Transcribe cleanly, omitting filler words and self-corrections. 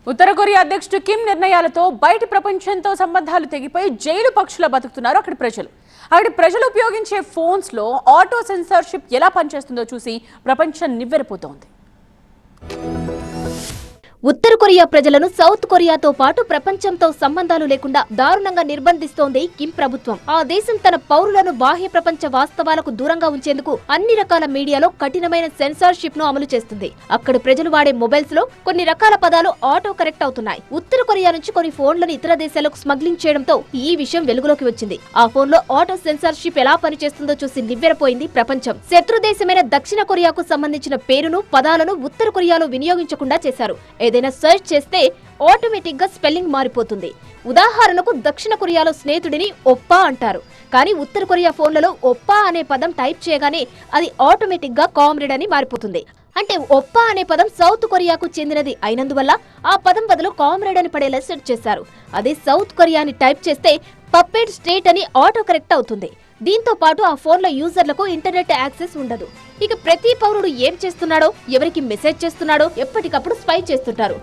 ఉత్తర Korea అధ్యక్షుడు Kim నిర్ణయాలతో బయటి ప్రపంచంతో సంబంధాలు తెగిపోయి జైలు పక్షుల బతుకుతున్నారు అక్కడి ప్రజలు. అక్కడి ప్రజలు ఉపయోగించే ఫోన్స్ లో ఆటో సెన్సార్షిప్ ఎలా పనిచేస్తుందో చూసి ప్రపంచం నివ్వెరపోతోంది. ఉత్తర కొరియా ప్రజలను సౌత్ కొరియాతో పాటు ప్రపంచంతో సంబంధాలు లేకుండా దారుణంగా నిర్బంధిస్తోంది కిమ్ ప్రభుత్వం. ఆ దేశం తన పౌరులను బాహ్య ప్రపంచ వాస్తవాలకు దూరంగా ఉంచేందుకు అన్ని రకాల మీడియాలో కఠినమైన సెన్సార్షిప్ ను అమలు చేస్తుంది. అక్కడి ప్రజలు వాడే మొబైల్స్ లో కొన్ని రకాల పదాలు ఆటో కరెక్ట్ అవుతున్నాయి. ఉత్తర కొరియా నుంచి కొన్ని ఫోన్లను ఇతర దేశాలకు స్మగ్లింగ్ చేయడంతో ఈ విషయం వెలుగులోకి వచ్చింది. ఆ ఫోన్ లో ఆటో సెన్సార్షిప్ ఎలా పనిచేస్తుందో చూసి నివ్వెరపోయింది ప్రపంచం. శత్రు దేశమైన దక్షిణ కొరియాకు సంబంధించిన పేరును పదాలను ఉత్తర కొరియాలో వినియోగించకుండా చేశారు. ఏదైనా సెర్చ్ చేస్తే ఆటోమేటిక్ గా స్పెల్లింగ్ మారిపోతుంది. ఉదాహరణకు దక్షిణ కొరియాలో స్నేహితుడిని ఒప్పా అంటారు, కానీ ఉత్తర కొరియా ఫోన్లలో ఒప్పా అనే పదం టైప్ చేయగానే అది ఆటోమేటిక్ గా కామ్రేడ్ అని మారిపోతుంది. అంటే ఒప్పా అనే పదం సౌత్ కొరియాకు చెందినది అయినందువల్ల ఆ పదం బదులు కామ్రేడ్ అని పడేలా సెట్ చేశారు. అదే సౌత్ కొరియా అని టైప్ చేస్తే పప్పెట్ స్టేట్ అని ఆటో కరెక్ట్ అవుతుంది. దీంతో పాటు ఆ ఫోన్ల యూజర్లకు ఇంటర్నెట్ యాక్సెస్ ఉండదు. ఇక ప్రతి పౌరుడు ఏం చేస్తున్నాడో, ఎవరికి మెసేజ్ చేస్తున్నాడో ఎప్పటికప్పుడు స్పై చేస్తుంటారు.